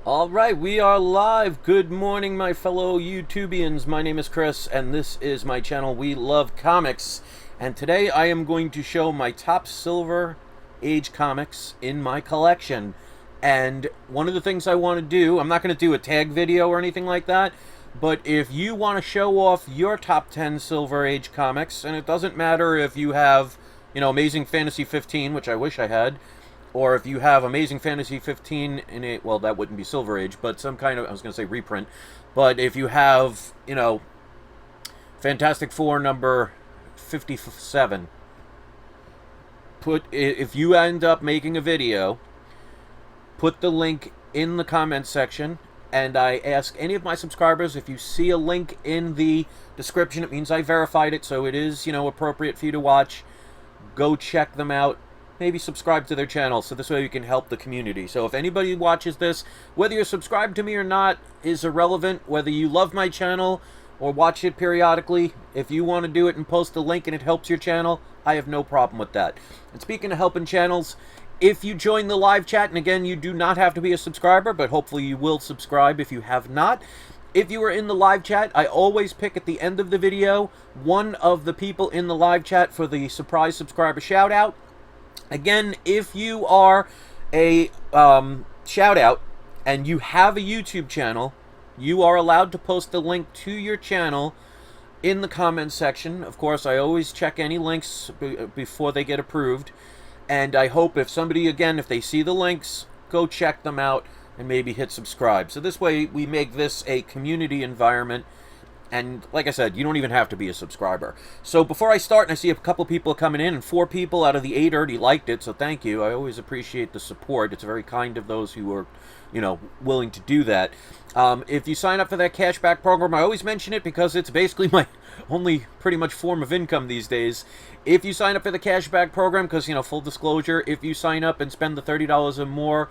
Alright, we are live. Good morning, my fellow YouTubians. My name is Chris, and this is my channel, We Love Comics. And today I am going to show my top Silver Age comics in my collection. And one of the things I want to do, I'm not going to do a tag video or anything like that, but if you want to show off your top 10 Silver Age comics, and it doesn't matter if you have, Amazing Fantasy 15, which I wish I had, or if you have Amazing Fantasy 15 in a, well, that wouldn't be Silver Age, but some kind of, I was going to say reprint, but if you have, Fantastic Four number 57, if you end up making a video, put the link in the comments section, and I ask any of my subscribers, if you see a link in the description, it means I verified it, so it is, appropriate for you to watch. Go check them out. Maybe subscribe to their channel, so this way you can help the community. So if anybody watches this, whether you're subscribed to me or not is irrelevant. Whether you love my channel or watch it periodically, if you want to do it and post a link and it helps your channel, I have no problem with that. And speaking of helping channels, if you join the live chat, and again, you do not have to be a subscriber, but hopefully you will subscribe if you have not. If you are in the live chat, I always pick at the end of the video one of the people in the live chat for the surprise subscriber shout out. Again, if you are a shout-out and you have a YouTube channel, you are allowed to post a link to your channel in the comments section. Of course, I always check any links before they get approved. And I hope if somebody, again, if they see the links, go check them out and maybe hit subscribe. So this way we make this a community environment. And like I said, you don't even have to be a subscriber. So before I start, and I see a couple people coming in, and 4 people out of the 8 already liked it, so thank you. I always appreciate the support. It's very kind of those who are, willing to do that. If you sign up for that cashback program, I always mention it because it's basically my only pretty much form of income these days. If you sign up for the cashback program, because, full disclosure, if you sign up and spend the $30 or more,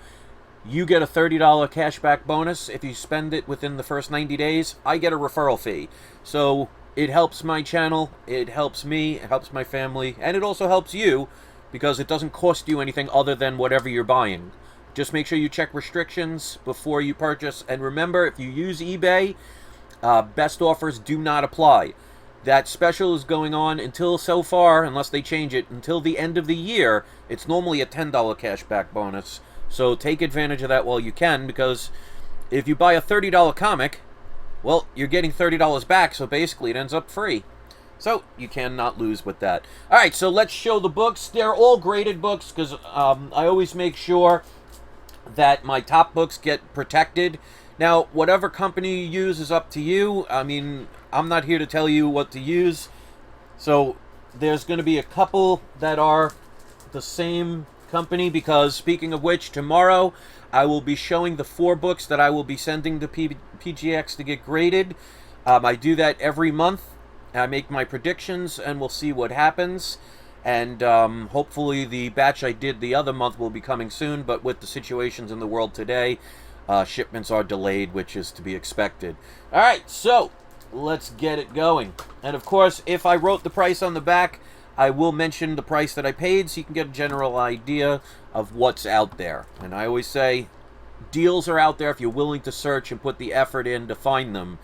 you get a $30 cashback bonus. If you spend it within the first 90 days, I get a referral fee. So it helps my channel, it helps me, it helps my family, and it also helps you because it doesn't cost you anything other than whatever you're buying. Just make sure you check restrictions before you purchase. And remember, if you use eBay, best offers do not apply. That special is going on until, so far, unless they change it, until the end of the year. It's normally a $10 cashback bonus. So take advantage of that while you can, because if you buy a $30 comic, well, you're getting $30 back, so basically it ends up free. So you cannot lose with that. Alright, so let's show the books. They're all graded books, because I always make sure that my top books get protected. Now, whatever company you use is up to you. I mean, I'm not here to tell you what to use. So there's going to be a couple that are the same company, because speaking of which, tomorrow I will be showing the 4 books that I will be sending to PGX to get graded. I do that every month. I make my predictions and we'll see what happens. And hopefully the batch I did the other month will be coming soon, but with the situations in the world today, shipments are delayed, which is to be expected. Alright, so let's get it going. And of course, if I wrote the price on the back, I will mention the price that I paid so you can get a general idea of what's out there. And I always say, deals are out there if you're willing to search and put the effort in to find them.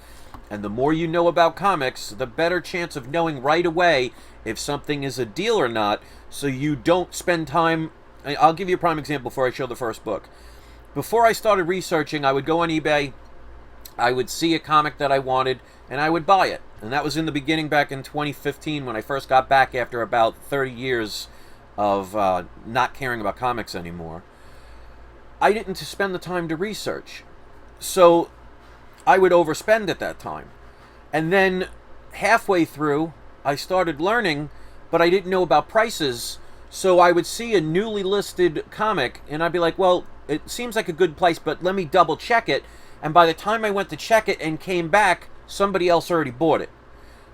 And the more you know about comics, the better chance of knowing right away if something is a deal or not, so you don't spend time. I'll give you a prime example before I show the first book. Before I started researching, I would go on eBay, I would see a comic that I wanted, and I would buy it. And that was in the beginning back in 2015 when I first got back after about 30 years of not caring about comics anymore. I didn't spend the time to research. So I would overspend at that time. And then halfway through, I started learning, but I didn't know about prices. So I would see a newly listed comic, and I'd be like, well, it seems like a good price, but let me double check it. And by the time I went to check it and came back, somebody else already bought it.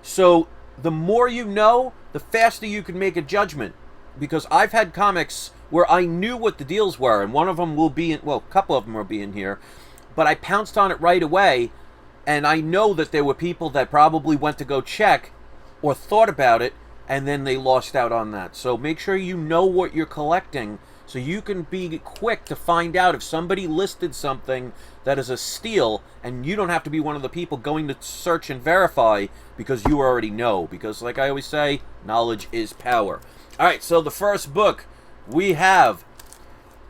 So the more you know, the faster you can make a judgment. Because I've had comics where I knew what the deals were, and one of them will be in, well, a couple of them will be in here, but I pounced on it right away, and I know that there were people that probably went to go check or thought about it, and then they lost out on that. So make sure you know what you're collecting So you can be quick to find out if somebody listed something that is a steal, and you don't have to be one of the people going to search and verify because you already know. Because like I always say, knowledge is power. Alright, so the first book we have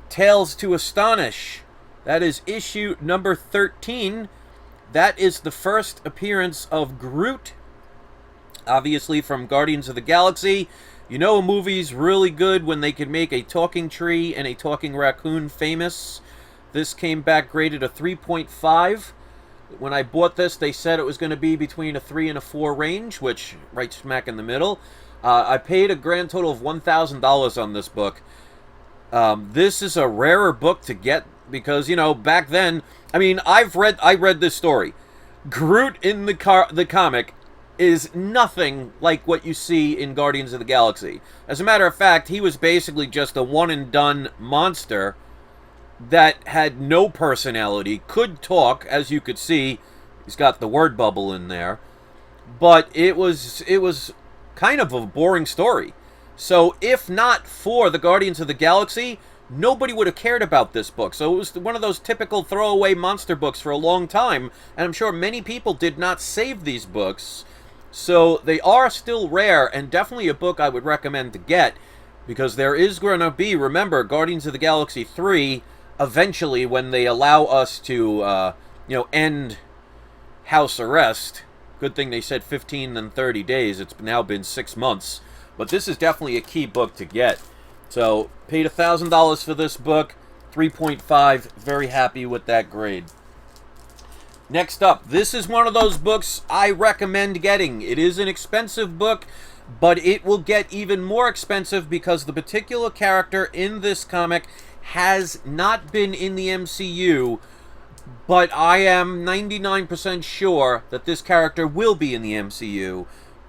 Tales to Astonish. That is issue number 13. That is the first appearance of Groot, obviously from Guardians of the Galaxy. You know a movie's really good when they can make a talking tree and a talking raccoon famous. This came back graded a 3.5. When I bought this, they said it was going to be between a 3 and a 4 range, which right smack in the middle. I paid a grand total of $1,000 on this book. This is a rarer book to get because, you know, back then, I mean, I read this story. Groot in the comic is nothing like what you see in Guardians of the Galaxy. As a matter of fact, he was basically just a one-and-done monster that had no personality, could talk, as you could see. He's got the word bubble in there. But it was kind of a boring story. So if not for the Guardians of the Galaxy, nobody would have cared about this book. So it was one of those typical throwaway monster books for a long time, and I'm sure many people did not save these books. So they are still rare, and definitely a book I would recommend to get, because there is going to be, remember, Guardians of the Galaxy 3, eventually, when they allow us to, end house arrest. Good thing they said 15 and 30 days. It's now been 6 months. But this is definitely a key book to get. So, paid $1,000 for this book, 3.5, very happy with that grade. Next up, this is one of those books I recommend getting. It is an expensive book, but it will get even more expensive because the particular character in this comic has not been in the MCU, but I am 99% sure that this character will be in the MCU,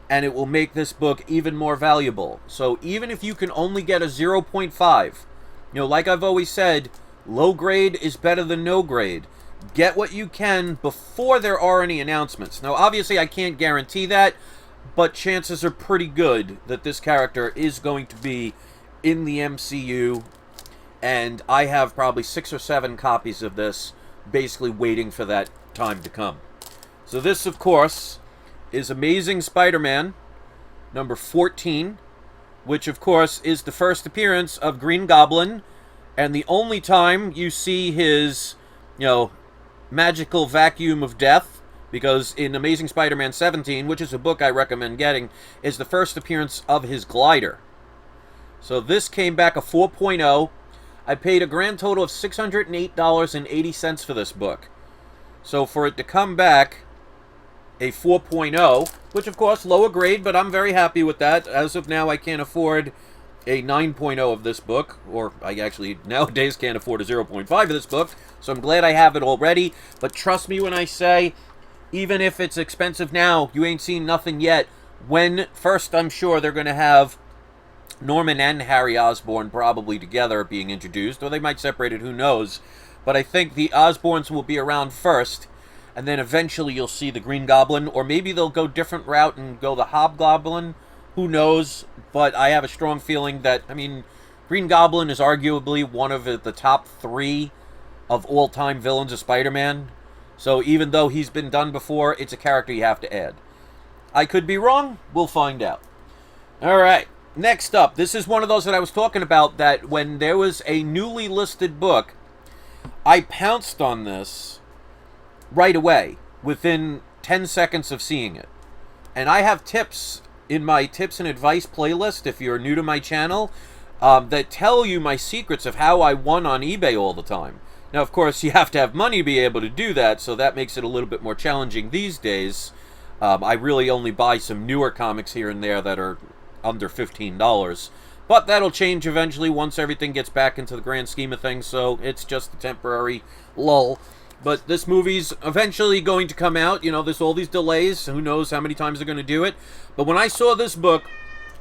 and it will make this book even more valuable. So even if you can only get a 0.5, like I've always said, low grade is better than no grade. Get what you can before there are any announcements. Now, obviously, I can't guarantee that, but chances are pretty good that this character is going to be in the MCU, and I have probably 6 or 7 copies of this, basically waiting for that time to come. So this, of course, is Amazing Spider-Man, number 14, which, of course, is the first appearance of Green Goblin, and the only time you see his, magical vacuum of death, because in Amazing Spider-Man 17, which is a book I recommend getting, is the first appearance of his glider. So this came back a 4.0. I paid a grand total of $608.80 for this book. So for it to come back a 4.0, which of course lower grade, but I'm very happy with that. As of now, I can't afford a 9.0 of this book, or I actually nowadays can't afford a 0.5 of this book, so I'm glad I have it already. But trust me when I say, even if it's expensive now, you ain't seen nothing yet. When first, I'm sure they're going to have Norman and Harry Osborn probably together being introduced, or they might separate it, who knows. But I think the Osborns will be around first, and then eventually you'll see the Green Goblin, or maybe they'll go different route and go the Hobgoblin. Who knows? But I have a strong feeling that, Green Goblin is arguably one of the top 3 of all-time villains of Spider-Man. So even though he's been done before, it's a character you have to add. I could be wrong. We'll find out. Alright, next up. This is one of those that I was talking about, that when there was a newly listed book, I pounced on this right away, within 10 seconds of seeing it. And I have tips in my tips and advice playlist, if you're new to my channel, that tell you my secrets of how I won on eBay all the time. Now, of course, you have to have money to be able to do that, so that makes it a little bit more challenging these days. I really only buy some newer comics here and there that are under $15. But that'll change eventually once everything gets back into the grand scheme of things, so it's just a temporary lull. But this movie's eventually going to come out. There's all these delays. Who knows how many times they're going to do it. But when I saw this book,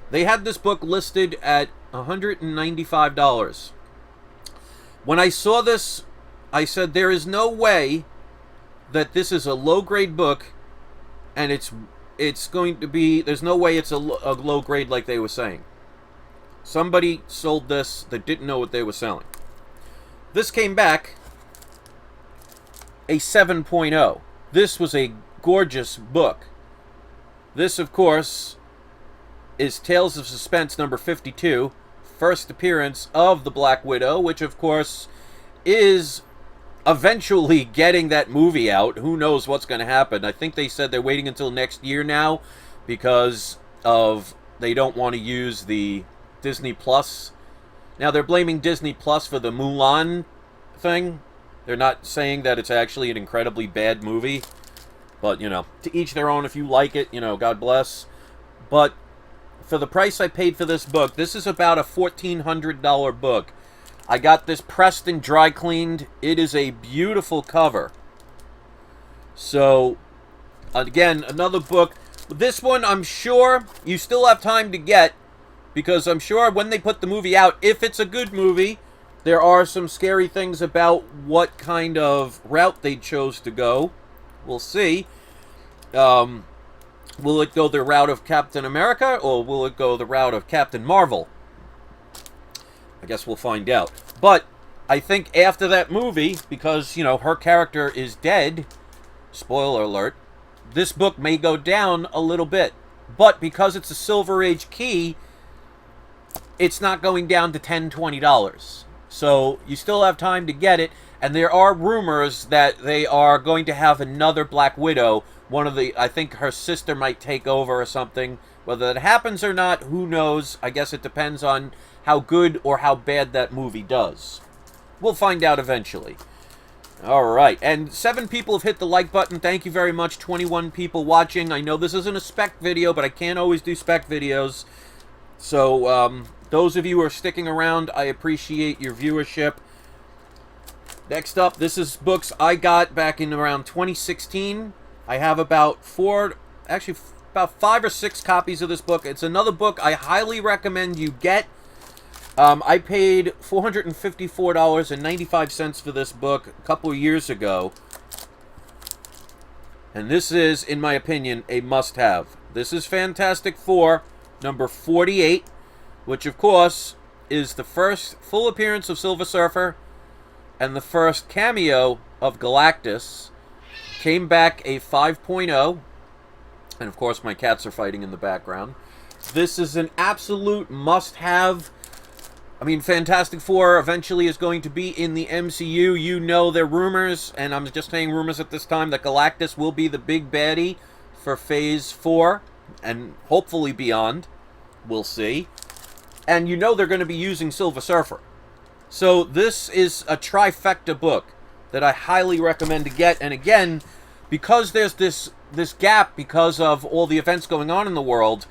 they had this book listed at $195. When I saw this, I said, there is no way that this is a low-grade book, and it's going to be, there's no way it's a low grade like they were saying. Somebody sold this that didn't know what they were selling. This came back a 7.0. This was a gorgeous book. This, of course, is Tales of Suspense number 52, first appearance of the Black Widow, which, of course, is eventually getting that movie out. Who knows what's going to happen? I think they said they're waiting until next year now because of they don't want to use the Disney Plus. Now, they're blaming Disney Plus for the Mulan thing. They're not saying that it's actually an incredibly bad movie. But, you know, to each their own. If you like it, you know, God bless. But for the price I paid for this book, this is about a $1,400 book. I got this pressed and dry cleaned. It is a beautiful cover. So, again, another book. This one, I'm sure you still have time to get, because I'm sure when they put the movie out, if it's a good movie, there are some scary things about what kind of route they chose to go. We'll see. Will it go the route of Captain America, or will it go the route of Captain Marvel? I guess we'll find out. But I think after that movie, because, you know, her character is dead, spoiler alert, this book may go down a little bit. But because it's a Silver Age key, it's not going down to $10, $20. So you still have time to get it. And there are rumors that they are going to have another Black Widow. I think her sister might take over or something. Whether that happens or not, who knows? I guess it depends on how good or how bad that movie does. We'll find out eventually. Alright, and 7 people have hit the like button. Thank you very much. 21 people watching. I know this isn't a spec video, but I can't always do spec videos. So, those of you who are sticking around, I appreciate your viewership. Next up, this is books I got back in around 2016. I have about 5 or 6 copies of this book. It's another book I highly recommend you get. I paid $454.95 for this book a couple of years ago. And this is, in my opinion, a must-have. This is Fantastic Four, number 48, which, of course, is the first full appearance of Silver Surfer and the first cameo of Galactus. Came back a 5.0. And, of course, my cats are fighting in the background. This is an absolute must-have. I mean, Fantastic Four eventually is going to be in the MCU. You know there are rumors, and I'm just saying rumors at this time, that Galactus will be the big baddie for Phase 4, and hopefully beyond. We'll see. And you know they're going to be using Silver Surfer. So this is a trifecta book that I highly recommend to get. And again, because there's this gap because of all the events going on in the world,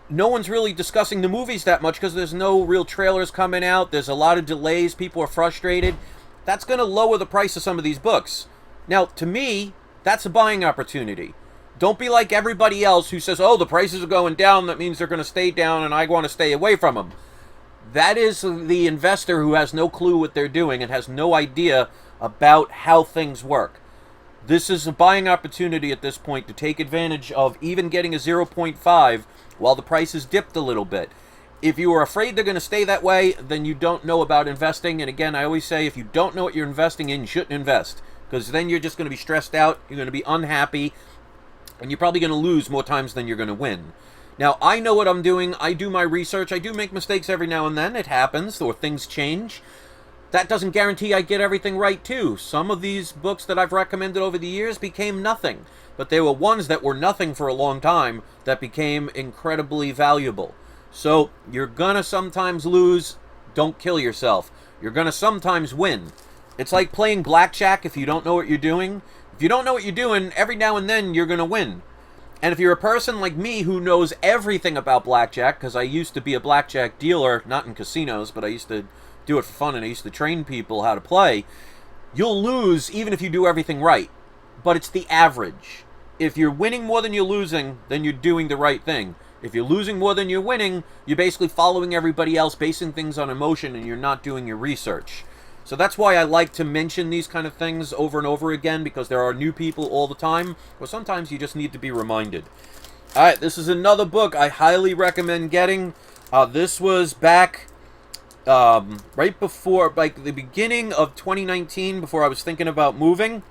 no one's really discussing the movies that much because there's no real trailers coming out. There's a lot of delays. People are frustrated. That's going to lower the price of some of these books. Now, to me, that's a buying opportunity. Don't be like everybody else who says, oh, the prices are going down. That means they're going to stay down and I want to stay away from them. That is the investor who has no clue what they're doing and has no idea about how things work. This is a buying opportunity at this point to take advantage of even getting a 0.5 while the price has dipped a little bit. If you are afraid they're going to stay that way, then you don't know about investing. And again, I always say if you don't know what you're investing in, you shouldn't invest. Because then you're just going to be stressed out, you're going to be unhappy, and you're probably going to lose more times than you're going to win. Now, I know what I'm doing. I do my research. I do make mistakes every now and then. It happens, or things change. That doesn't guarantee I get everything right, too. Some of these books that I've recommended over the years became nothing. But there were ones that were nothing for a long time that became incredibly valuable. So, you're gonna sometimes lose. Don't kill yourself. You're gonna sometimes win. It's like playing blackjack if you don't know what you're doing. If you don't know what you're doing, every now and then you're gonna win. And if you're a person like me who knows everything about blackjack, because I used to be a blackjack dealer, not in casinos, but I used to do it for fun and I used to train people how to play, you'll lose even if you do everything right. But it's the average. If you're winning more than you're losing, then you're doing the right thing. If you're losing more than you're winning, you're basically following everybody else, basing things on emotion, and you're not doing your research. So that's why I like to mention these kind of things over and over again, because there are new people all the time, or sometimes you just need to be reminded. Alright, this is another book I highly recommend getting. This was back right before, like the beginning of 2019, before I was thinking about moving.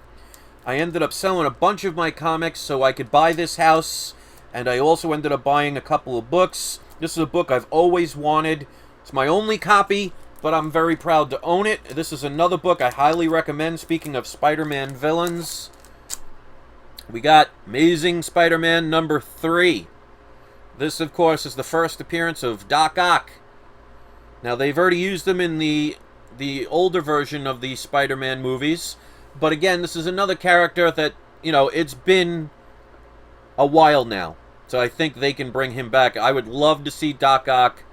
I ended up selling a bunch of my comics so I could buy this house, and I also ended up buying a couple of books. This is a book I've always wanted. It's my only copy, but I'm very proud to own it. This is another book I highly recommend. Speaking of Spider-Man villains, we got Amazing Spider-Man number 3. This, of course, is the first appearance of Doc Ock. Now, they've already used him in the older version of the Spider-Man movies. But again, this is another character that, you know, it's been a while now. So I think they can bring him back. I would love to see Doc Ock.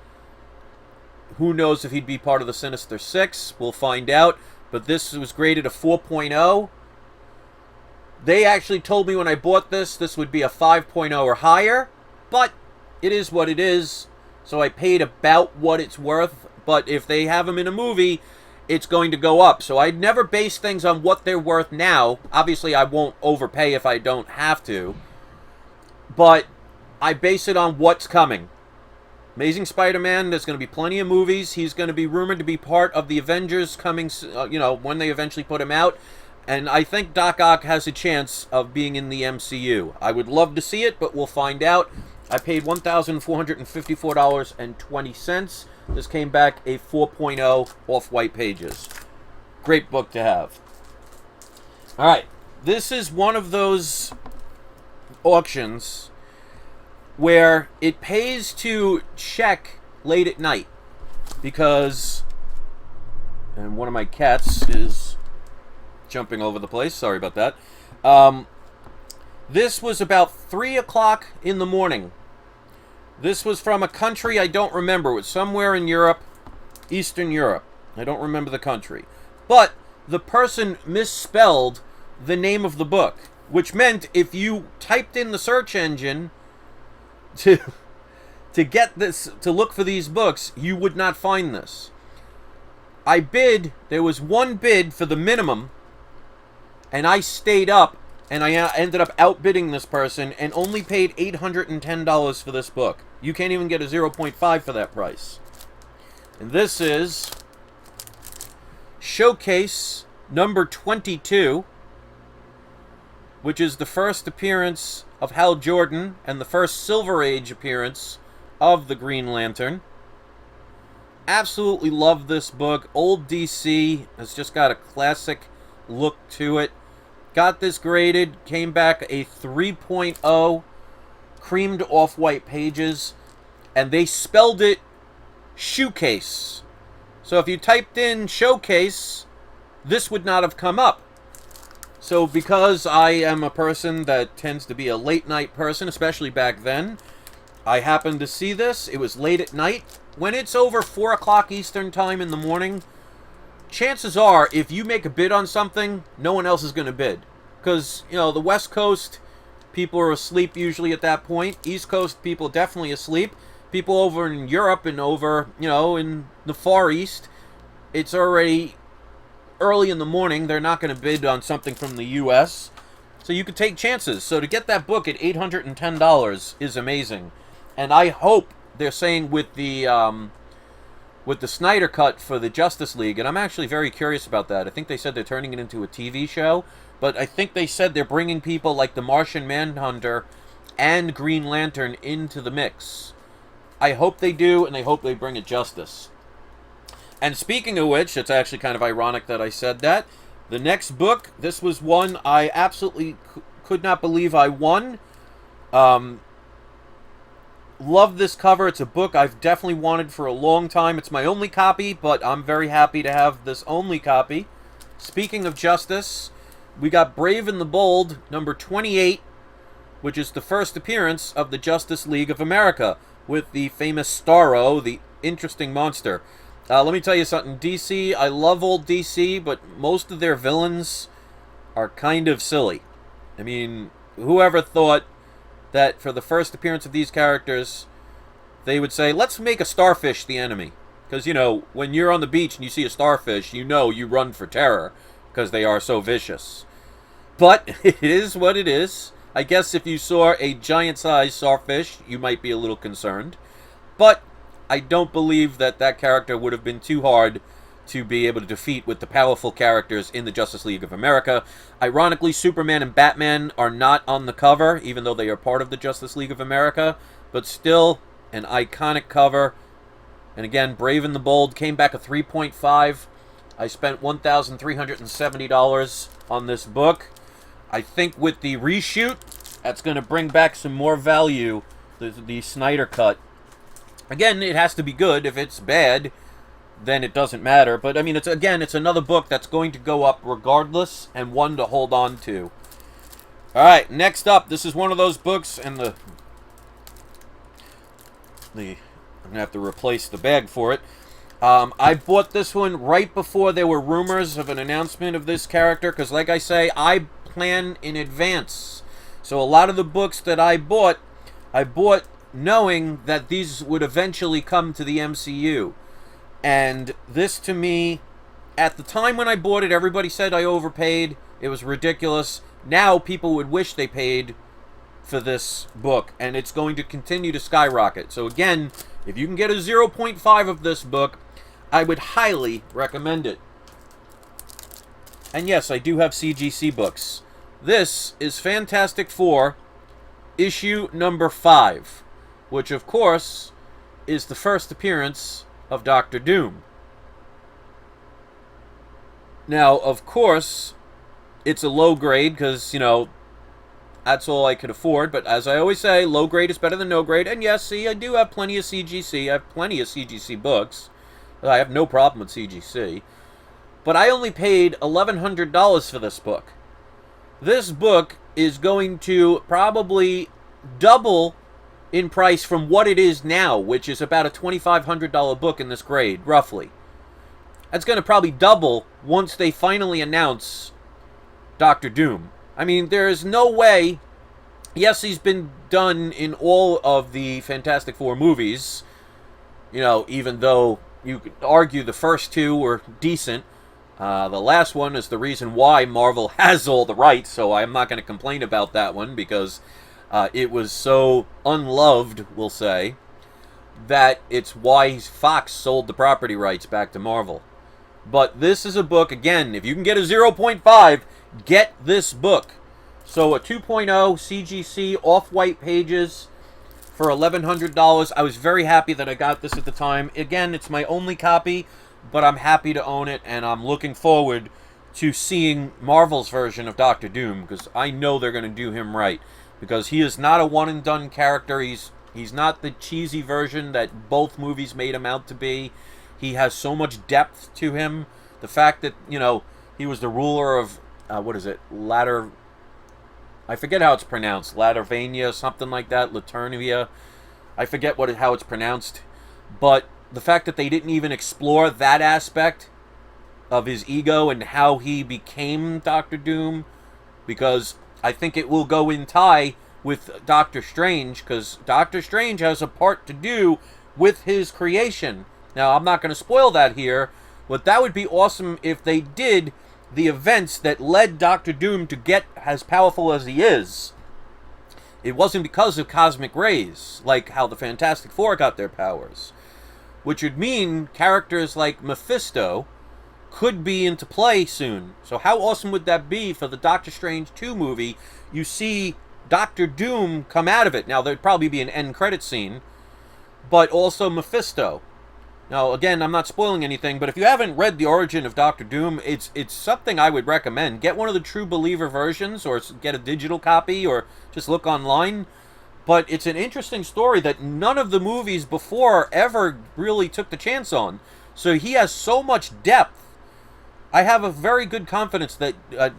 Who knows if he'd be part of the Sinister Six? We'll find out. But this was graded a 4.0. They actually told me when I bought this would be a 5.0 or higher. But it is what it is. So I paid about what it's worth. But if they have him in a movie, it's going to go up. So I'd never base things on what they're worth now. Obviously, I won't overpay if I don't have to. But I base it on what's coming. Amazing Spider-Man, there's going to be plenty of movies. He's going to be rumored to be part of the Avengers coming, you know, when they eventually put him out. And I think Doc Ock has a chance of being in the MCU. I would love to see it, but we'll find out. I paid $1,454.20. This came back a 4.0 off White Pages. Great book to have. Alright, this is one of those auctions where it pays to check late at night. Because, and one of my cats is jumping over the place. Sorry about that. This was about 3 o'clock in the morning. This was from a country I don't remember. It was somewhere in Europe, Eastern Europe. I don't remember the country. But the person misspelled the name of the book, which meant if you typed in the search engine to get this, to look for these books, you would not find this. I bid, there was one bid for the minimum, and I stayed up, and I ended up outbidding this person and only paid $810 for this book. You can't even get a 0.5 for that price. And this is Showcase number 22, which is the first appearance of Hal Jordan and the first Silver Age appearance of the Green Lantern. Absolutely love this book. Old DC has just got a classic look to it. Got this graded, came back a 3.0, creamed off White Pages, and they spelled it Shoecase. So if you typed in Showcase, this would not have come up. So because I am a person that tends to be a late night person, especially back then, I happened to see this. It was late at night. When it's over 4 o'clock Eastern time in the morning, chances are, if you make a bid on something, no one else is going to bid. Because, you know, the West Coast, people are asleep usually at that point. East Coast, people definitely asleep. People over in Europe and over, you know, in the Far East, it's already early in the morning. They're not going to bid on something from the U.S. So you could take chances. So to get that book at $810 is amazing. And I hope they're saying with the Snyder Cut for the Justice League, and I'm actually very curious about that. I think they said they're turning it into a TV show, but I think they said they're bringing people like the Martian Manhunter and Green Lantern into the mix. I hope they do, and I hope they bring it justice. And speaking of which, it's actually kind of ironic that I said that. The next book, this was one I absolutely could not believe I won. Love this cover. It's a book I've definitely wanted for a long time. It's my only copy, but I'm very happy to have this only copy. Speaking of justice, we got Brave and the Bold, number 28, which is the first appearance of the Justice League of America, with the famous Starro, the interesting monster. Let me tell you something. DC, I love old DC, but most of their villains are kind of silly. I mean, whoever thought that for the first appearance of these characters, they would say, let's make a starfish the enemy. Because, you know, when you're on the beach and you see a starfish, you know you run for terror, because they are so vicious. But it is what it is. I guess if you saw a giant-sized starfish, you might be a little concerned. But I don't believe that that character would have been too hard to be able to defeat with the powerful characters in the Justice League of America. Ironically, Superman and Batman are not on the cover, even though they are part of the Justice League of America, but still an iconic cover. And again, Brave and the Bold came back a 3.5. I spent $1,370 on this book. I think with the reshoot, that's going to bring back some more value, the Snyder Cut. Again, it has to be good. If it's bad, then it doesn't matter. But, I mean, it's another book that's going to go up regardless, and one to hold on to. Alright, next up, this is one of those books, and I'm going to have to replace the bag for it. I bought this one right before there were rumors of an announcement of this character, because like I say, I plan in advance. So a lot of the books that I bought knowing that these would eventually come to the MCU. And this, to me, at the time when I bought it, everybody said I overpaid. It was ridiculous. Now people would wish they paid for this book, and it's going to continue to skyrocket. So again, if you can get a 0.5 of this book, I would highly recommend it. And yes, I do have CGC books. This is Fantastic Four, issue number 5, which of course is the first appearance of Doctor Doom. Now, of course, it's a low grade because, you know, that's all I could afford. But as I always say, low grade is better than no grade. And yes, see, I do have plenty of CGC. I have plenty of CGC books. I have no problem with CGC. But I only paid $1,100 for this book. This book is going to probably double in price from what it is now, which is about a $2,500 book in this grade, roughly. That's going to probably double once they finally announce Doctor Doom. I mean, there is no way. Yes, he's been done in all of the Fantastic Four movies. You know, even though you could argue the first two were decent. The last one is the reason why Marvel has all the rights, so I'm not going to complain about that one because it was so unloved, we'll say, that it's why Fox sold the property rights back to Marvel. But this is a book, again, if you can get a 0.5, get this book. So a 2.0 CGC off-white pages for $1,100. I was very happy that I got this at the time. Again, it's my only copy, but I'm happy to own it, and I'm looking forward to seeing Marvel's version of Doctor Doom, because I know they're going to do him right. Because he is not a one-and-done character. He's not the cheesy version that both movies made him out to be. He has so much depth to him. The fact that, you know, he was the ruler of, what is it, I forget how it's pronounced, Latervania, something like that, Laternia. I forget how it's pronounced. But the fact that they didn't even explore that aspect of his ego and how he became Doctor Doom, because I think it will go in tie with Doctor Strange, because Doctor Strange has a part to do with his creation. Now, I'm not going to spoil that here, but that would be awesome if they did the events that led Doctor Doom to get as powerful as he is. It wasn't because of cosmic rays, like how the Fantastic Four got their powers. Which would mean characters like Mephisto could be into play soon. So how awesome would that be for the Doctor Strange 2 movie? You see Doctor Doom come out of it. Now, there'd probably be an end credit scene, but also Mephisto. Now, again, I'm not spoiling anything, but if you haven't read the origin of Doctor Doom, it's something I would recommend. Get one of the True Believer versions, or get a digital copy, or just look online. But it's an interesting story that none of the movies before ever really took the chance on. So he has so much depth. I have a very good confidence that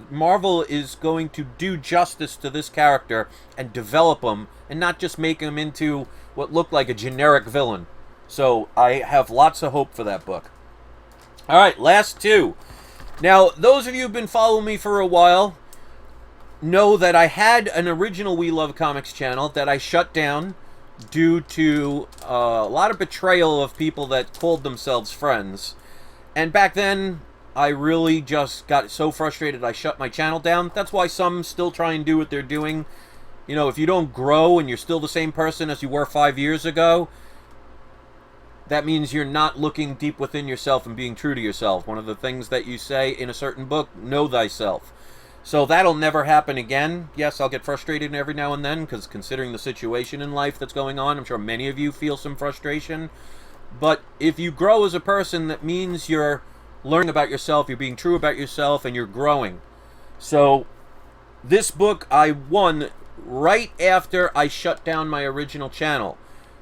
Marvel is going to do justice to this character and develop him, and not just make him into what looked like a generic villain. So I have lots of hope for that book. Alright, last two. Now, those of you who've been following me for a while know that I had an original We Love Comics channel that I shut down due to a lot of betrayal of people that called themselves friends. And back then, I really just got so frustrated I shut my channel down. That's why some still try and do what they're doing. You know, if you don't grow and you're still the same person as you were 5 years ago, that means you're not looking deep within yourself and being true to yourself. One of the things that you say in a certain book, know thyself. So that'll never happen again. Yes, I'll get frustrated every now and then, because considering the situation in life that's going on, I'm sure many of you feel some frustration. But if you grow as a person, that means you're learning about yourself, you're being true about yourself, and you're growing. So this book I won right after I shut down my original channel.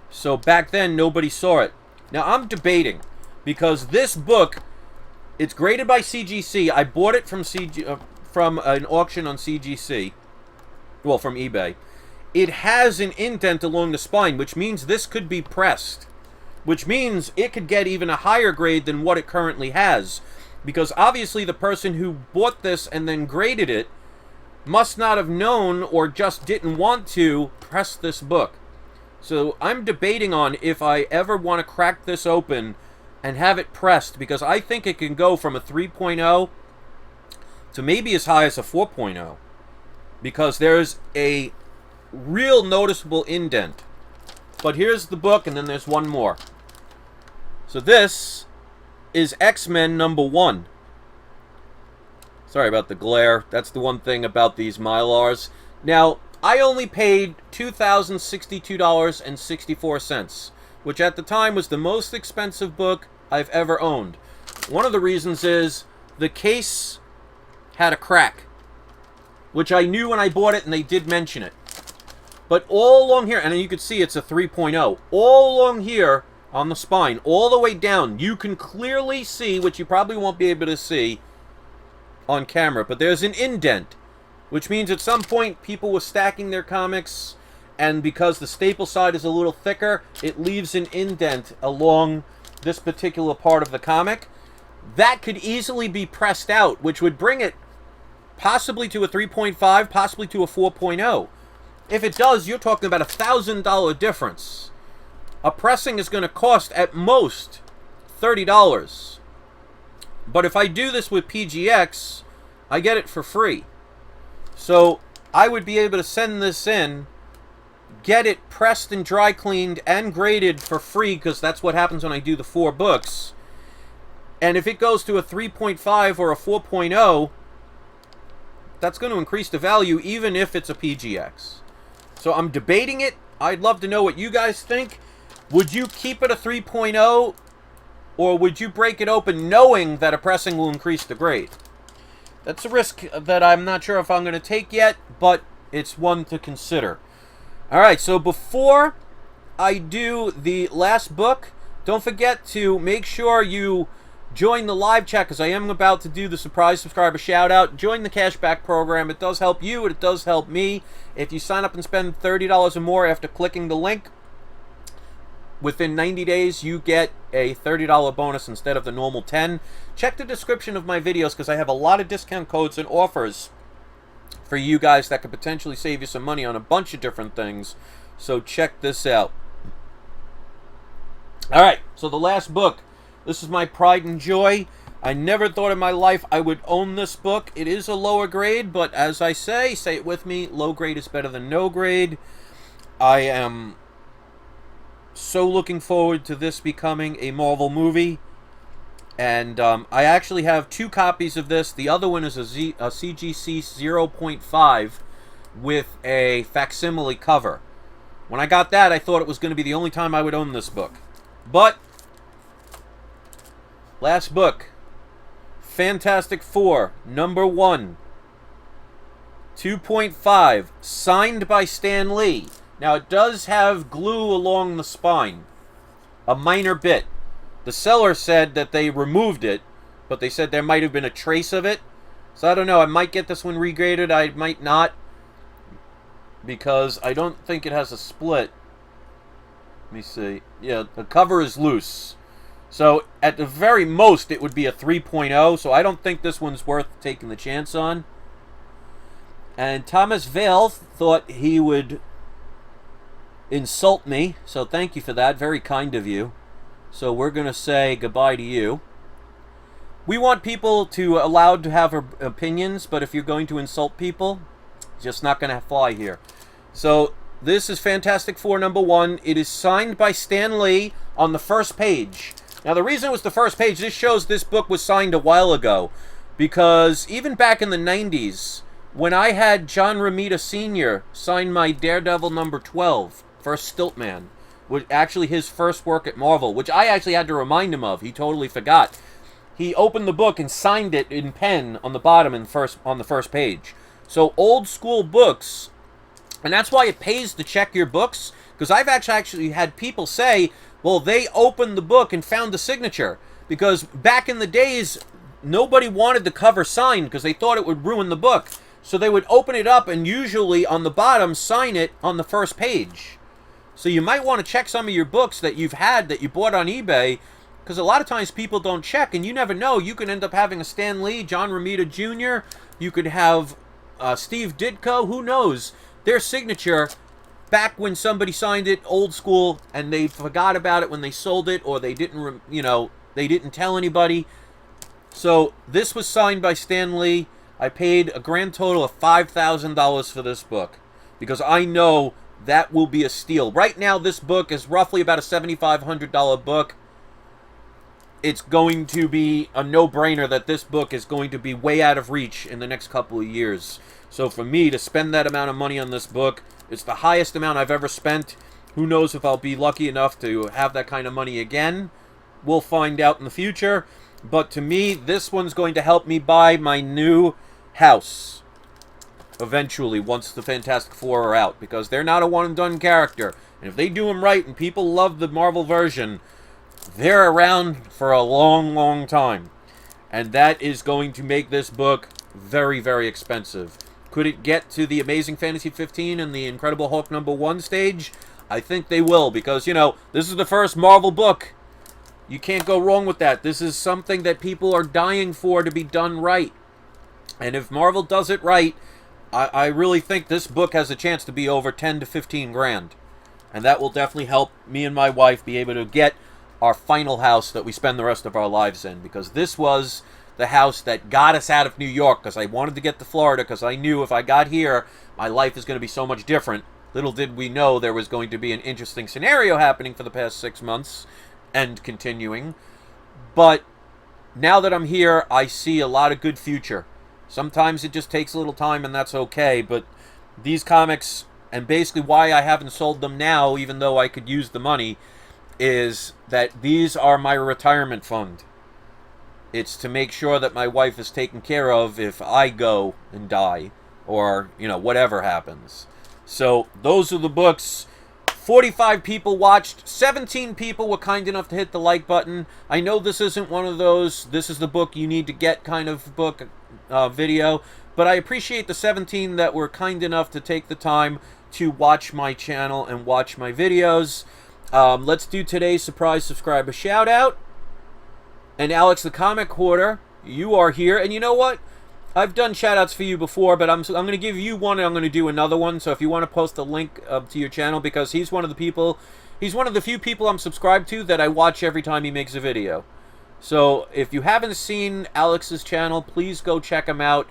So back then, nobody saw it. Now, I'm debating, because this book, it's graded by CGC. I bought it from an auction on CGC. Well, from eBay. It has an indent along the spine, which means this could be pressed. Which means it could get even a higher grade than what it currently has. Because obviously the person who bought this and then graded it must not have known or just didn't want to press this book. So I'm debating on if I ever want to crack this open and have it pressed, because I think it can go from a 3.0 to maybe as high as a 4.0, because there's a real noticeable indent. But here's the book, and then there's one more. So this is XMen #1. Sorry about the glare. That's the one thing about these Mylars. Now, I only paid $2,062.64, which at the time was the most expensive book I've ever owned. One of the reasons is the case had a crack, which I knew when I bought it, and they did mention it. But all along here, and you can see it's a 3.0, all along here on the spine, all the way down, you can clearly see, which you probably won't be able to see on camera, but there's an indent, which means at some point people were stacking their comics, and because the staple side is a little thicker, it leaves an indent along this particular part of the comic. That could easily be pressed out, which would bring it possibly to a 3.5, possibly to a 4.0. If it does, you're talking about a $1,000 difference. A pressing is going to cost at most $30. But if I do this with PGX, I get it for free. So I would be able to send this in, get it pressed and dry cleaned and graded for free, because that's what happens when I do the 4 books. And if it goes to a 3.5 or a 4.0, that's going to increase the value even if it's a PGX. So I'm debating it. I'd love to know what you guys think. Would you keep it a 3.0, or would you break it open knowing that a pressing will increase the grade? That's a risk that I'm not sure if I'm going to take yet, but it's one to consider. Alright, so before I do the last book, don't forget to make sure you join the live chat, because I am about to do the surprise subscriber shout out. Join the cashback program. It does help you, and it does help me. If you sign up and spend $30 or more after clicking the link, within 90 days, you get a $30 bonus instead of the normal $10. Check the description of my videos, because I have a lot of discount codes and offers for you guys that could potentially save you some money on a bunch of different things. So check this out. Alright, so the last book. This is my pride and joy. I never thought in my life I would own this book. It is a lower grade, but as I say it with me, low grade is better than no grade. I am so looking forward to this becoming a Marvel movie. And I actually have 2 copies of this. The other one is a CGC 0.5 with a facsimile cover. When I got that, I thought it was going to be the only time I would own this book. But last book, Fantastic Four, #1, 2.5, signed by Stan Lee. Now, it does have glue along the spine, a minor bit. The seller said that they removed it, but they said there might have been a trace of it. So I don't know, I might get this one regraded, I might not, because I don't think it has a split. Let me see. Yeah, the cover is loose. So, at the very most, it would be a 3.0, so I don't think this one's worth taking the chance on. And Thomas Vale thought he would insult me, so thank you for that. Very kind of you. So we're going to say goodbye to you. We want people to allowed to have opinions, but if you're going to insult people, it's just not going to fly here. So, this is Fantastic Four #1. It is signed by Stan Lee on the first page. Now, the reason it was the first page, this shows this book was signed a while ago. Because even back in the 90s, when I had John Romita Sr. sign my Daredevil #12, first Stiltman, was actually his first work at Marvel, which I actually had to remind him of. He totally forgot. He opened the book and signed it in pen on the bottom on the first page. So old school books, and that's why it pays to check your books, because I've actually had people say, well, they opened the book and found the signature. Because back in the days, nobody wanted the cover signed because they thought it would ruin the book. So they would open it up and usually on the bottom sign it on the first page. So you might want to check some of your books that you've had that you bought on eBay, because a lot of times people don't check, and you never know. You could end up having a Stan Lee, John Romita Jr., you could have Steve Ditko, who knows, their signature back when somebody signed it old school and they forgot about it when they sold it, or they didn't, they didn't tell anybody. So this was signed by Stan Lee. I paid a grand total of $5,000 for this book because I know that will be a steal. Right now, this book is roughly about a $7,500 book. It's going to be a no-brainer that this book is going to be way out of reach in the next couple of years. So for me to spend that amount of money on this book, it's the highest amount I've ever spent. Who knows if I'll be lucky enough to have that kind of money again. We'll find out in the future. But to me, this one's going to help me buy my new house eventually, once the Fantastic Four are out, because they're not a one-and-done character. And if they do them right and people love the Marvel version, they're around for a long, long time. And that is going to make this book very, very expensive. Could it get to the Amazing Fantasy 15 and the Incredible Hulk #1 stage? I think they will, because, this is the first Marvel book. You can't go wrong with that. This is something that people are dying for to be done right. And if Marvel does it right, I really think this book has a chance to be over 10 to 15 grand. And that will definitely help me and my wife be able to get our final house that we spend the rest of our lives in. Because this was the house that got us out of New York, because I wanted to get to Florida, because I knew if I got here, my life is going to be so much different. Little did we know there was going to be an interesting scenario happening for the past 6 months, and continuing. But now that I'm here, I see a lot of good future. Sometimes it just takes a little time, and that's okay, but these comics, and basically why I haven't sold them now, even though I could use the money, is that these are my retirement fund. It's to make sure that my wife is taken care of if I go and die, or, whatever happens. So, those are the books. 45 people watched. 17 people were kind enough to hit the like button. I know this isn't one of those, this is the book you need to get kind of book video, but I appreciate the 17 that were kind enough to take the time to watch my channel and watch my videos. Let's do today's surprise subscriber shout out. And Alex the Comic Hoarder, you are here. And you know what? I've done shout-outs for you before, but I'm going to give you one and I'm going to do another one. So if you want to post a link to your channel, because he's one of the few people I'm subscribed to that I watch every time he makes a video. So if you haven't seen Alex's channel, please go check him out.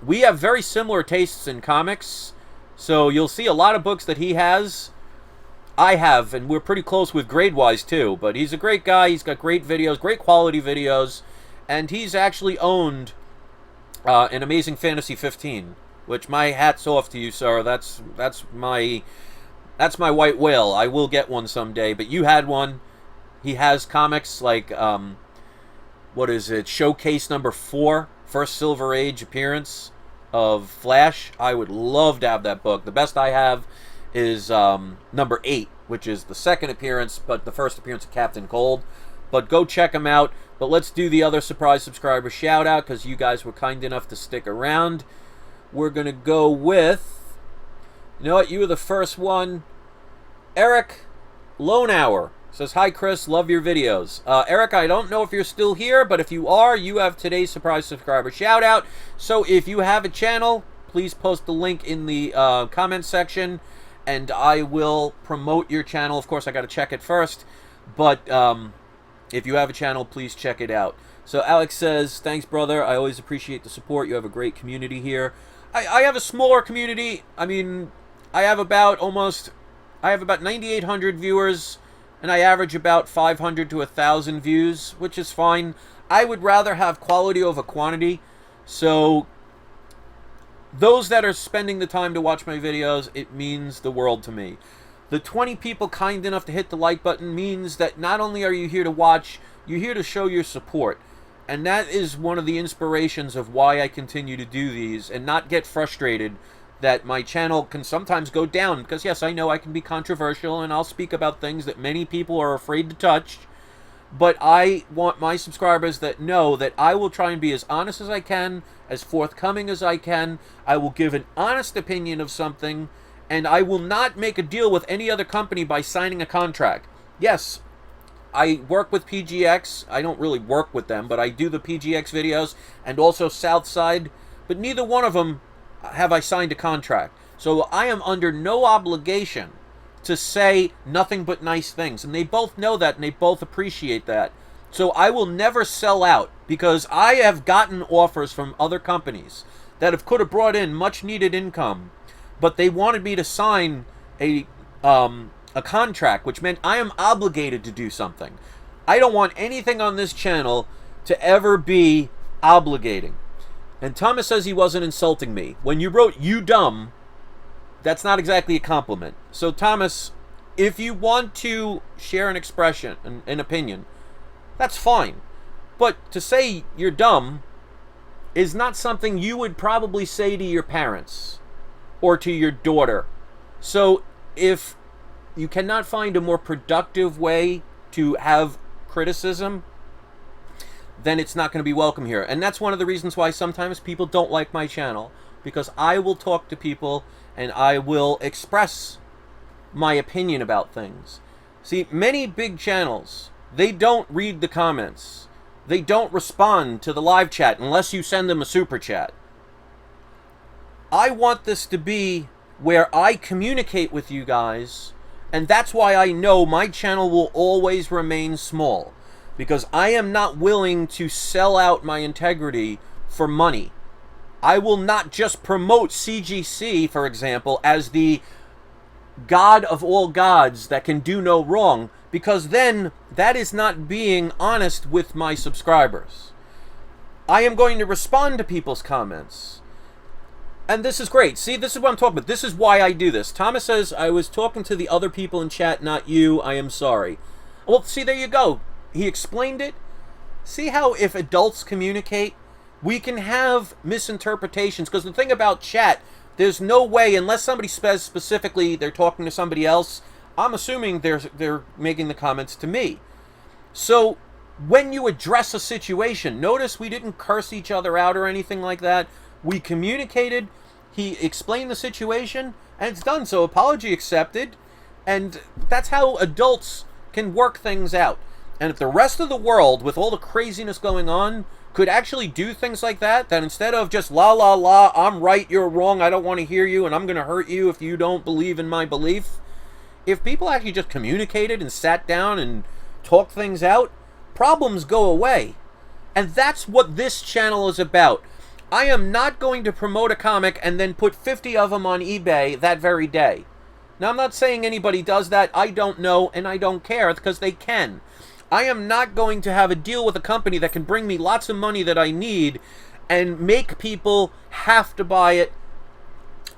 We have very similar tastes in comics, so you'll see a lot of books that he has. I have, and we're pretty close with grade-wise too, but he's a great guy. He's got great videos, great quality videos, and he's actually owned an Amazing Fantasy 15, which my hat's off to you, sir. That's my white whale. I will get one someday, but you had one. He has comics like, what is it, Showcase #4, first Silver Age appearance of Flash. I would love to have that book. The best I have is #8, which is the second appearance, but the first appearance of Captain Cold. But go check him out. But let's do the other surprise subscriber shout out, because you guys were kind enough to stick around. We're going to go with, you know what, you were the first one. Eric Lonehour says, hi Chris, love your videos. Eric, I don't know if you're still here, but if you are, you have today's surprise subscriber shout out. So if you have a channel, please post the link in the comment section, and I will promote your channel. Of course, I got to check it first, but if you have a channel, please check it out. So Alex says, thanks, brother. I always appreciate the support. You have a great community here. I have a smaller community. I mean, I have about 9,800 viewers, and I average about 500 to 1,000 views, which is fine. I would rather have quality over quantity. So those that are spending the time to watch my videos, it means the world to me. The 20 people kind enough to hit the like button means that not only are you here to watch, you're here to show your support. And that is one of the inspirations of why I continue to do these and not get frustrated that my channel can sometimes go down. Because yes, I know I can be controversial and I'll speak about things that many people are afraid to touch. But I want my subscribers that know that I will try and be as honest as I can, as forthcoming as I can. I will give an honest opinion of something, and I will not make a deal with any other company by signing a contract. Yes, I work with PGX. I don't really work with them, but I do the PGX videos and also Southside. But neither one of them have I signed a contract. So I am under no obligation to say nothing but nice things. And they both know that, and they both appreciate that. So I will never sell out, because I have gotten offers from other companies that could have brought in much needed income, but they wanted me to sign a contract, which meant I am obligated to do something. I don't want anything on this channel to ever be obligating. And Thomas says he wasn't insulting me. When you wrote "you dumb," that's not exactly a compliment. So Thomas, if you want to share an expression, an opinion, that's fine. But to say you're dumb is not something you would probably say to your parents or to your daughter. So if you cannot find a more productive way to have criticism, then it's not going to be welcome here. And that's one of the reasons why sometimes people don't like my channel, because I will talk to people and I will express my opinion about things. See, many big channels, they don't read the comments. They don't respond to the live chat unless you send them a super chat. I want this to be where I communicate with you guys, and that's why I know my channel will always remain small, because I am not willing to sell out my integrity for money. I will not just promote CGC, for example, as the God of all gods that can do no wrong, because then that is not being honest with my subscribers. I am going to respond to people's comments. And this is great. See, this is what I'm talking about. This is why I do this. Thomas says, I was talking to the other people in chat, not you. I am sorry. Well, see, there you go. He explained it. See how if adults communicate, we can have misinterpretations. Because the thing about chat, there's no way, unless somebody says specifically they're talking to somebody else, I'm assuming they're making the comments to me. So when you address a situation, notice we didn't curse each other out or anything like that. We communicated, he explained the situation, and it's done. So apology accepted, and that's how adults can work things out. And if the rest of the world, with all the craziness going on, could actually do things like that, that instead of just la la la, I'm right, you're wrong, I don't want to hear you, and I'm going to hurt you if you don't believe in my belief. If people actually just communicated and sat down and talked things out, problems go away. And that's what this channel is about. I am not going to promote a comic and then put 50 of them on eBay that very day. Now, I'm not saying anybody does that. I don't know, and I don't care, because they can. I am not going to have a deal with a company that can bring me lots of money that I need and make people have to buy it,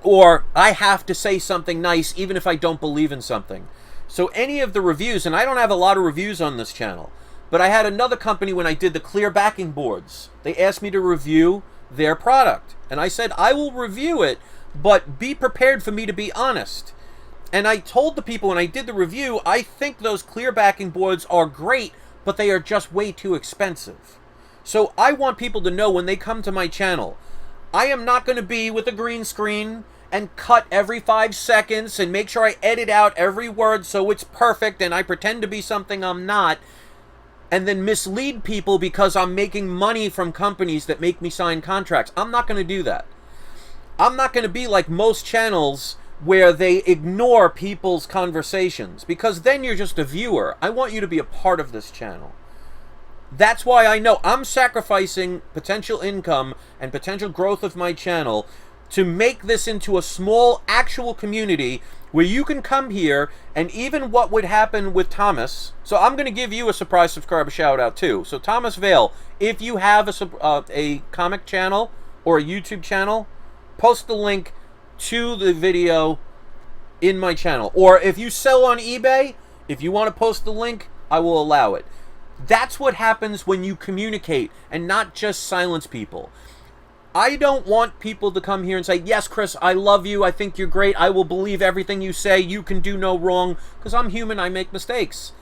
or I have to say something nice even if I don't believe in something. So any of the reviews, and I don't have a lot of reviews on this channel, but I had another company when I did the clear backing boards. They asked me to review their product, and I said I will review it, but be prepared for me to be honest. And I told the people when I did the review, I think those clear backing boards are great, but they are just way too expensive. So I want people to know when they come to my channel, I am not going to be with a green screen and cut every 5 seconds and make sure I edit out every word so it's perfect and I pretend to be something I'm not, and then mislead people because I'm making money from companies that make me sign contracts. I'm not going to do that. I'm not going to be like most channels where they ignore people's conversations, because then you're just a viewer. I want you to be a part of this channel. That's why I know I'm sacrificing potential income and potential growth of my channel to make this into a small actual community where you can come here, and even what would happen with Thomas. So I'm going to give you a surprise subscriber shout out too. So Thomas Vale, if you have a comic channel or a YouTube channel, post the link to the video in my channel. Or if you sell on eBay, if you want to post the link, I will allow it. That's what happens when you communicate and not just silence people. I don't want people to come here and say, yes, Chris, I love you. I think you're great. I will believe everything you say. You can do no wrong. Because I'm human. I make mistakes.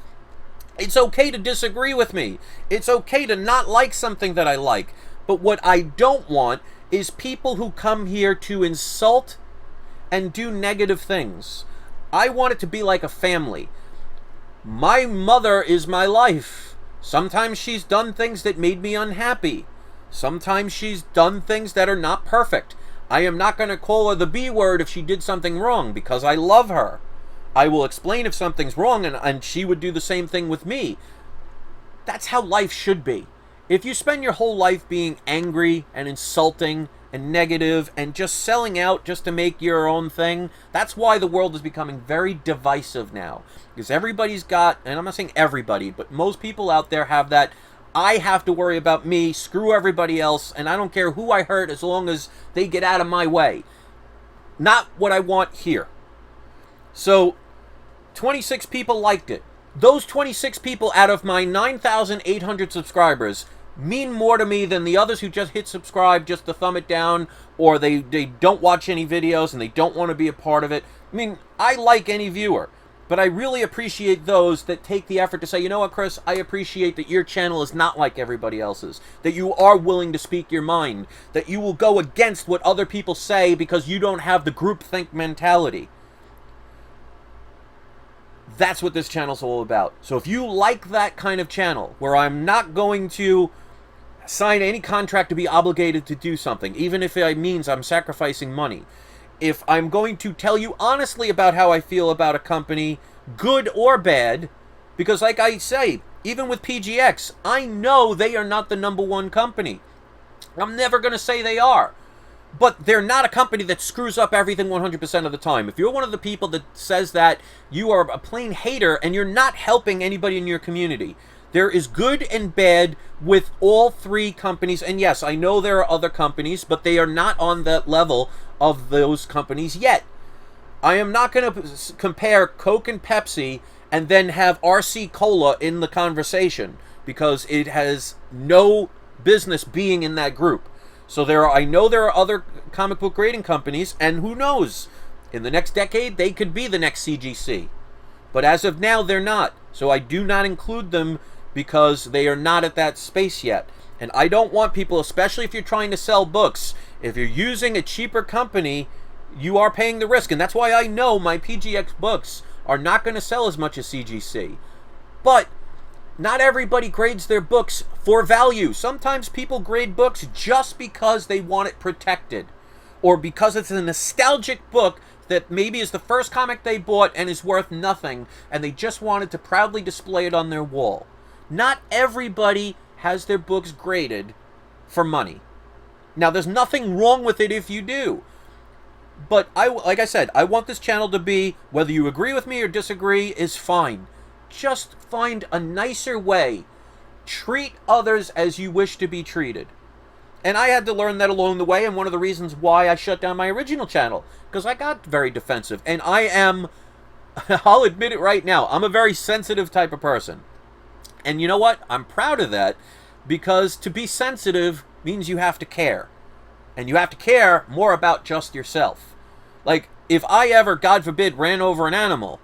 It's okay to disagree with me. It's okay to not like something that I like. But what I don't want is people who come here to insult and do negative things. I want it to be like a family. My mother is my life. Sometimes she's done things that made me unhappy. Sometimes she's done things that are not perfect. I am not going to call her the B word if she did something wrong, because I love her. I will explain if something's wrong, and she would do the same thing with me. That's how life should be. If you spend your whole life being angry and insulting and negative and just selling out just to make your own thing, that's why the world is becoming very divisive now. Because everybody's got, and I'm not saying everybody, but most people out there have that, I have to worry about me, screw everybody else, and I don't care who I hurt as long as they get out of my way. Not what I want here. So, 26 people liked it. Those 26 people out of my 9,800 subscribers mean more to me than the others who just hit subscribe just to thumb it down, or they don't watch any videos and they don't want to be a part of it. I mean, I like any viewer. But I really appreciate those that take the effort to say, you know what, Chris, I appreciate that your channel is not like everybody else's. That you are willing to speak your mind. That you will go against what other people say because you don't have the groupthink mentality. That's what this channel's all about. So if you like that kind of channel, where I'm not going to sign any contract to be obligated to do something, even if it means I'm sacrificing money, if I'm going to tell you honestly about how I feel about a company, good or bad, because like I say, even with PGX, I know they are not the #1 company. I'm never going to say they are. But they're not a company that screws up everything 100% of the time. If you're one of the people that says that, you are a plain hater and you're not helping anybody in your community. There is good and bad with all three companies. And yes, I know there are other companies, but they are not on that level of those companies yet. I am not going to compare Coke and Pepsi and then have RC Cola in the conversation, because it has no business being in that group. So I know there are other comic book grading companies, and who knows, in the next decade they could be the next CGC. But as of now, they're not. So I do not include them because they are not at that space yet. And I don't want people, especially if you're trying to sell books, if you're using a cheaper company, you are paying the risk. And that's why I know my PGX books are not going to sell as much as CGC. But not everybody grades their books for value. Sometimes people grade books just because they want it protected, or because it's a nostalgic book that maybe is the first comic they bought and is worth nothing, and they just wanted to proudly display it on their wall. Not everybody has their books graded for money. Now, there's nothing wrong with it if you do. But like I said, I want this channel to be, whether you agree with me or disagree, is fine. Just find a nicer way. Treat others as you wish to be treated. And I had to learn that along the way, and one of the reasons why I shut down my original channel, because I got very defensive. And I am, I'll admit it right now, I'm a very sensitive type of person. And you know what? I'm proud of that, because to be sensitive means you have to care. And you have to care more about just yourself. Like, if I ever, God forbid, ran over an animal,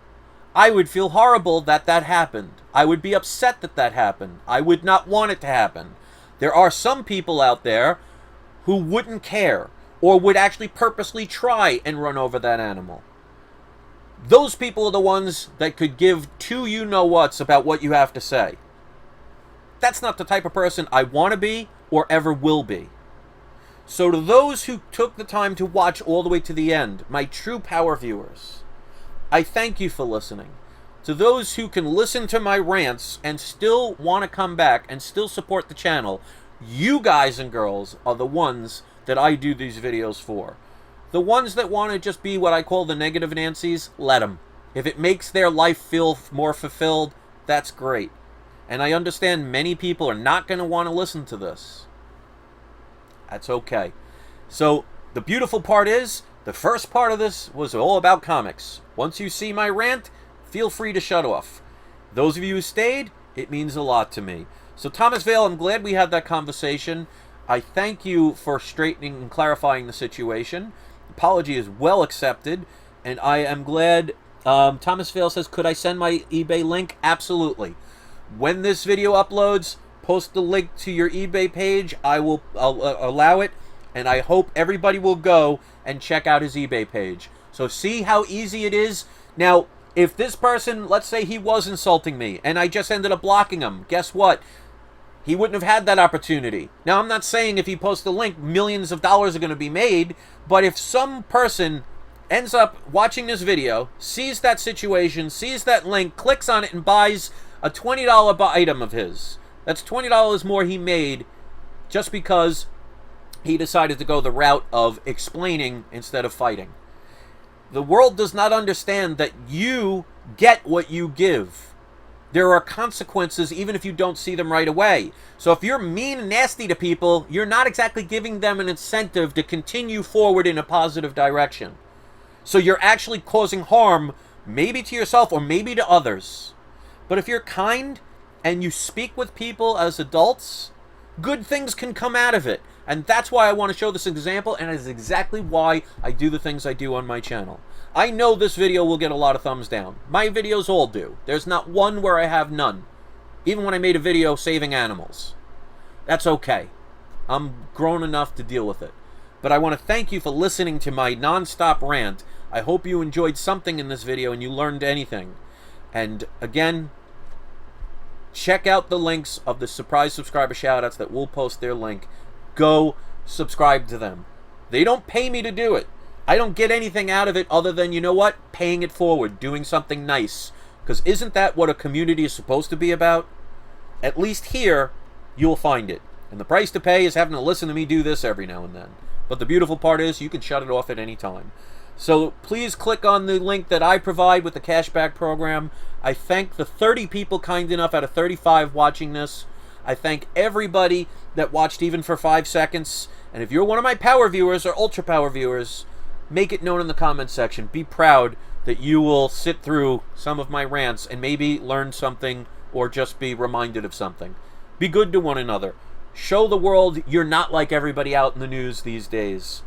I would feel horrible that that happened. I would be upset that that happened. I would not want it to happen. There are some people out there who wouldn't care, or would actually purposely try and run over that animal. Those people are the ones that could give two you-know-whats about what you have to say. That's not the type of person I want to be, or ever will be. So to those who took the time to watch all the way to the end, my true power viewers, I thank you for listening. To those who can listen to my rants and still want to come back and still support the channel, you guys and girls are the ones that I do these videos for. The ones that want to just be what I call the negative Nancys, let them. If it makes their life feel more fulfilled, that's great. And I understand many people are not going to want to listen to this. That's okay. So, the beautiful part is, the first part of this was all about comics. Once you see my rant, feel free to shut off. Those of you who stayed, it means a lot to me. So, Thomas Vale, I'm glad we had that conversation. I thank you for straightening and clarifying the situation. Apology is well accepted, and I am glad. Thomas Vale says, could I send my eBay link? Absolutely. When this video uploads, post the link to your eBay page. I'll allow it, and I hope everybody will go and check out his eBay page. So see how easy it is? Now, if this person, let's say he was insulting me, and I just ended up blocking him, guess what? He wouldn't have had that opportunity. Now, I'm not saying if he posts a link, millions of dollars are going to be made, but if some person ends up watching this video, sees that situation, sees that link, clicks on it, and buys a $20 item of his, that's $20 more he made just because he decided to go the route of explaining instead of fighting. The world does not understand that you get what you give. There are consequences even if you don't see them right away. So if you're mean and nasty to people, you're not exactly giving them an incentive to continue forward in a positive direction. So you're actually causing harm, maybe to yourself or maybe to others. But if you're kind and you speak with people as adults, good things can come out of it. And that's why I want to show this example, and it's exactly why I do the things I do on my channel. I know this video will get a lot of thumbs down. My videos all do. There's not one where I have none. Even when I made a video saving animals. That's okay. I'm grown enough to deal with it. But I want to thank you for listening to my non-stop rant. I hope you enjoyed something in this video and you learned anything. And again, check out the links of the surprise subscriber shoutouts that will post their link. Go subscribe to them. They don't pay me to do it. I don't get anything out of it other than, you know what, paying it forward, doing something nice. Because isn't that what a community is supposed to be about? At least here, you'll find it. And the price to pay is having to listen to me do this every now and then. But the beautiful part is you can shut it off at any time. So please click on the link that I provide with the cashback program. I thank the 30 people kind enough out of 35 watching this. I thank everybody that watched even for 5 seconds. And if you're one of my power viewers or ultra power viewers, make it known in the comments section. Be proud that you will sit through some of my rants and maybe learn something or just be reminded of something. Be good to one another. Show the world you're not like everybody out in the news these days.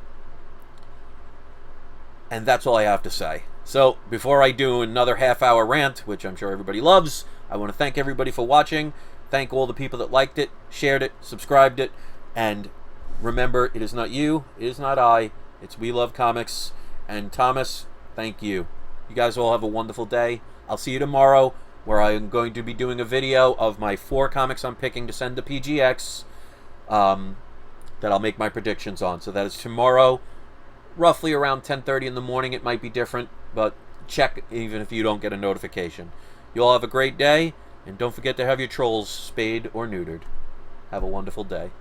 And that's all I have to say. So, before I do another half-hour rant, which I'm sure everybody loves, I want to thank everybody for watching. Thank all the people that liked it, shared it, subscribed it, and remember, it is not you, it is not I, it's We Love Comics. And Thomas, thank you. You guys all have a wonderful day. I'll see you tomorrow, where I am going to be doing a video of my 4 comics I'm picking to send to PGX that I'll make my predictions on. So that is tomorrow, roughly around 10:30 in the morning. It might be different, but check even if you don't get a notification. You all have a great day, and don't forget to have your trolls spayed or neutered. Have a wonderful day.